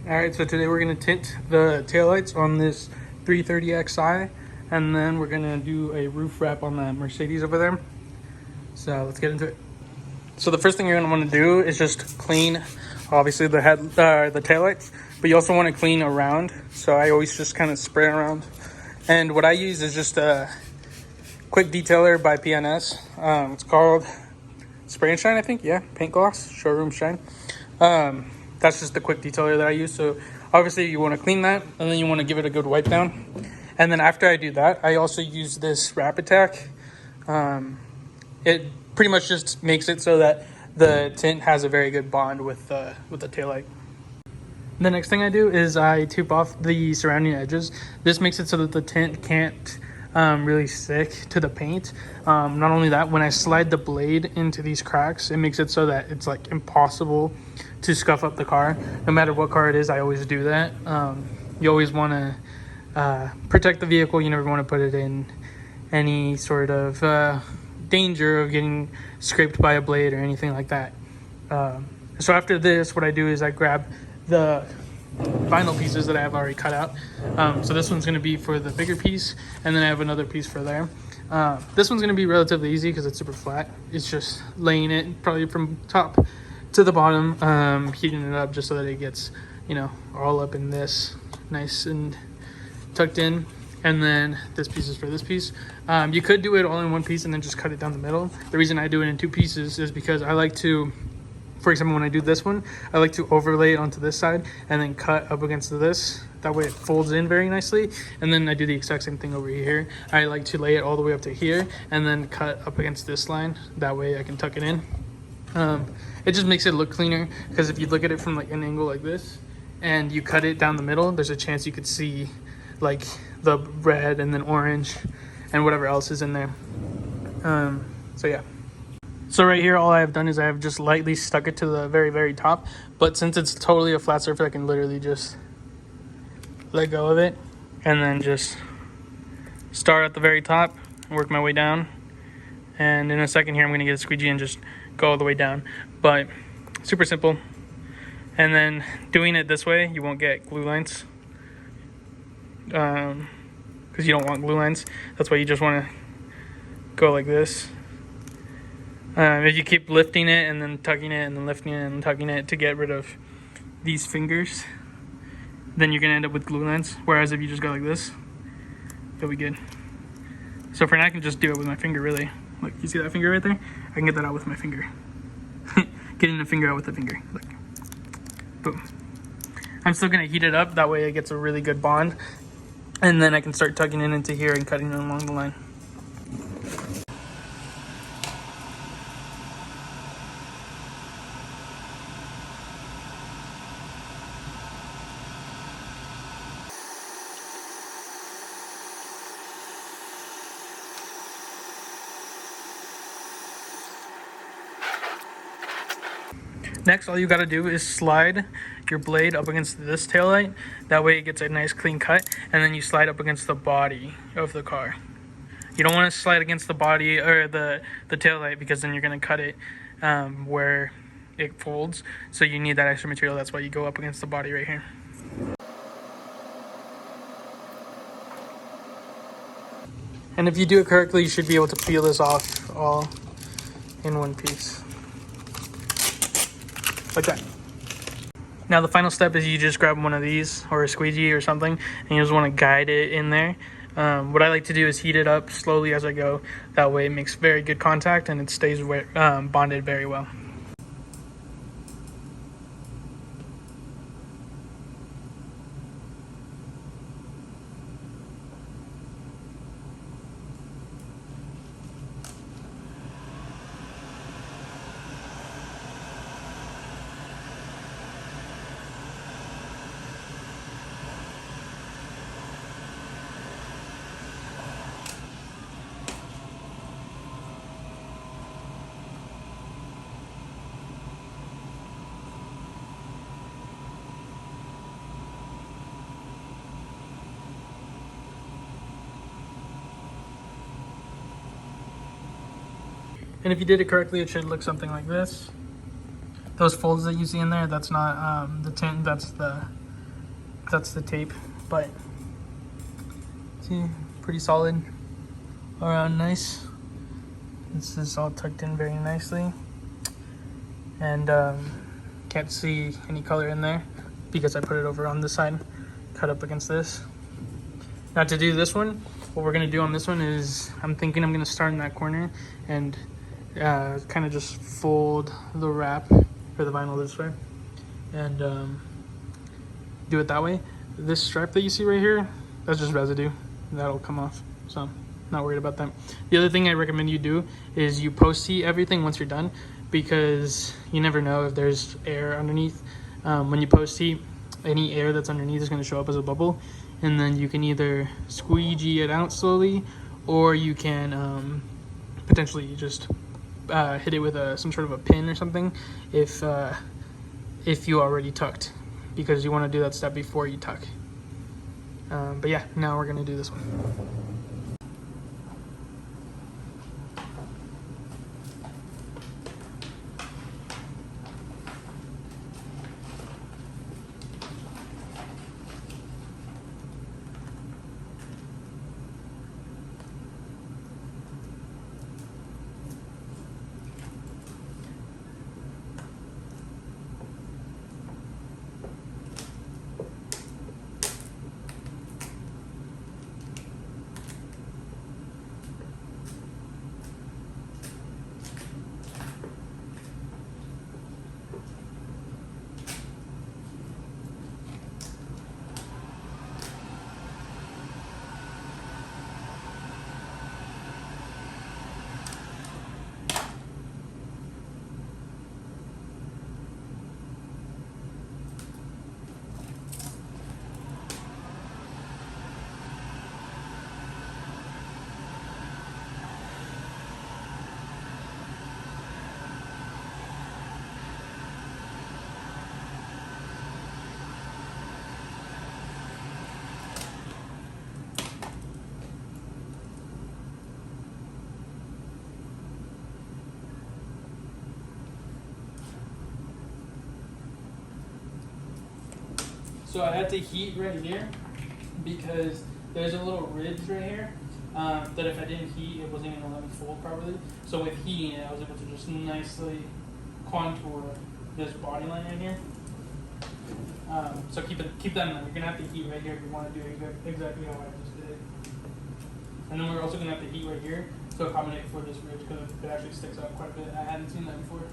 Alright, so today we're going to tint the taillights on this 330xi, and then we're going to do a roof wrap on that Mercedes over there. So let's get into it. So the first thing you're going to want to do is just clean, obviously, the taillights, but you also want to clean around. So I always just kind of spray around. And what I use is just a quick detailer by PNS. It's called Spray and Shine, I think. Yeah, paint gloss, showroom shine. That's just the quick detailer that I use. So obviously you want to clean that, and then you want to give it a good wipe down. And then after I do that, I also use this Wrap Attack. It pretty much just makes it so that the tint has a very good bond with the taillight. The next thing I do is I tube off the surrounding edges. This makes it so that the tint can't really stick to the paint. Not only that, when I slide the blade into these cracks, it makes it so that it's like impossible to scuff up the car. No matter what car it is, I always do that. You always want to protect the vehicle. You never want to put it in any sort of danger of getting scraped by a blade or anything like that. So after this, what I do is I grab the vinyl pieces that I have already cut out. So this one's going to be for the bigger piece, and then I have another piece for there. This one's going to be relatively easy because it's super flat. It's just laying it probably from top to the bottom, heating it up just so that it gets, you know, all up in this nice and tucked in. And then this piece is for this piece. You could do it all in one piece and then just cut it down the middle. The reason I do it in two pieces is because I like to, for example, when I do this one, I like to overlay it onto this side and then cut up against this. That way it folds in very nicely. And then I do the exact same thing over here. I like to lay it all the way up to here and then cut up against this line. That way I can tuck it in. It just makes it look cleaner, because if you look at it from like an angle like this and you cut it down the middle, there's a chance you could see like the red and then orange and whatever else is in there. So yeah. So right here, all I have done is I have just lightly stuck it to the very, very top. But since it's totally a flat surface, I can literally just let go of it and then just start at the very top, work my way down. And in a second here, I'm going to get a squeegee and just go all the way down. But super simple. And then doing it this way, you won't get glue lines. Because you don't want glue lines. That's why you just want to go like this. If you keep lifting it and then tucking it and then lifting it and tucking it to get rid of these fingers, then you're going to end up with glue lines. Whereas if you just go like this, you'll be good. So for now, I can just do it with my finger, really. Look, you see that finger right there? I can get that out with my finger. Getting the finger out with the finger. Look. Boom. I'm still going to heat it up. That way it gets a really good bond. And then I can start tucking it into here and cutting it along the line. Next, all you got to do is slide your blade up against this taillight. That way it gets a nice clean cut, and then you slide up against the body of the car. You don't want to slide against the body or the taillight, because then you're going to cut it where it folds. So you need that extra material. That's why you go up against the body right here. And if you do it correctly, you should be able to peel this off all in one piece. Like that. Now the final step is you just grab one of these or a squeegee or something, and you just want to guide it in there. What I like to do is heat it up slowly as I go. That way it makes very good contact and it stays bonded very well. And if you did it correctly, it should look something like this. Those folds that you see in there, that's not the tint, that's the That's the tape, but see, pretty solid, around nice. This is all tucked in very nicely, and can't see any color in there because I put it over on this side, cut up against this. Now to do this one, what we're gonna do on this one is, I'm thinking I'm gonna start in that corner and kind of just fold the wrap for the vinyl this way, and do it that way. This stripe that you see right here, that's just residue. That'll come off, so not worried about that. The other thing I recommend you do is you post heat everything once you're done, because you never know if there's air underneath. When you post heat, any air that's underneath is going to show up as a bubble, and then you can either squeegee it out slowly, or you can potentially just hit it with some sort of a pin or something if you already tucked, because you want to do that step before you tuck. But yeah, now we're going to do this one. So I had to heat right here because there's a little ridge right here that if I didn't heat, it wasn't going to let me fold properly. So with heating it, I was able to just nicely contour this body line right here. So keep that in mind. You're going to have to heat right here if you want to do it exactly how I just did it. And then we're also going to have to heat right here to accommodate for this ridge, because it actually sticks out quite a bit. I hadn't seen that before.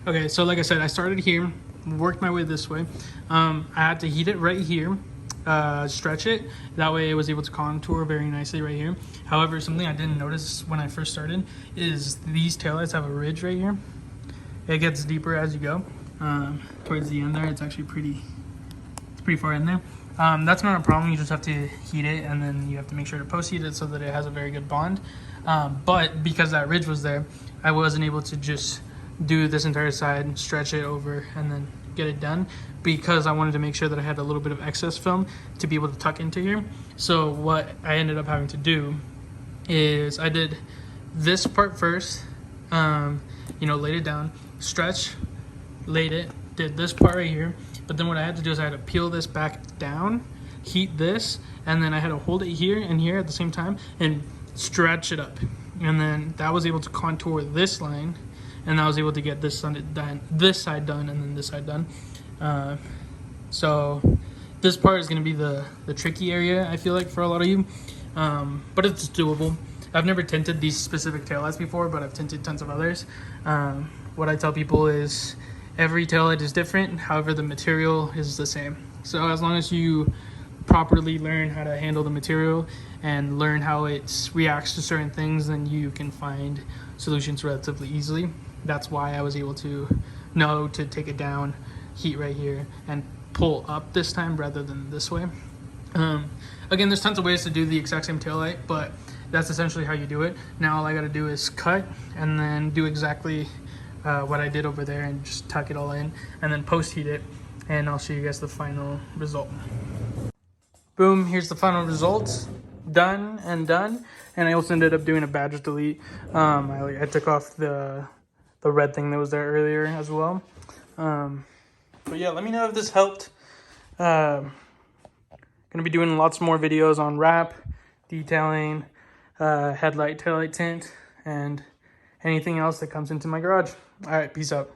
Okay, so like I said, I started here, worked my way this way. I had to heat it right here, stretch it. That way it was able to contour very nicely right here. However, something I didn't notice when I first started is these taillights have a ridge right here. It gets deeper as you go. Towards the end there, it's actually pretty far in there. That's not a problem. You just have to heat it, and then you have to make sure to post heat it so that it has a very good bond. But because that ridge was there, I wasn't able to just do this entire side, stretch it over, and then get it done, because I wanted to make sure that I had a little bit of excess film to be able to tuck into here. So what I ended up having to do is I did this part first, laid it down, stretch, laid it, did this part right here. But then what I had to do is I had to peel this back down, heat this, and then I had to hold it here and here at the same time and stretch it up. And then that was able to contour this line, and I was able to get this side done, and then this side done. So this part is going to be the tricky area, I feel like, for a lot of you. But it's doable. I've never tinted these specific taillights before, but I've tinted tons of others. What I tell people is every taillight is different, however the material is the same. So as long as you properly learn how to handle the material and learn how it reacts to certain things, then you can find solutions relatively easily. That's why I was able to know to take it down, heat right here, and pull up this time rather than this way. Again, there's tons of ways to do the exact same taillight, but that's essentially how you do it. Now all I gotta do is cut and then do exactly what I did over there and just tuck it all in and then post heat it, and I'll show you guys the final result. Boom, here's the final results. Done and done. And I also ended up doing a badge delete. I took off the red thing that was there earlier as well. But yeah, let me know if this helped. Gonna be doing lots more videos on wrap, detailing, headlight, taillight tint, and anything else that comes into my garage. All right, peace out.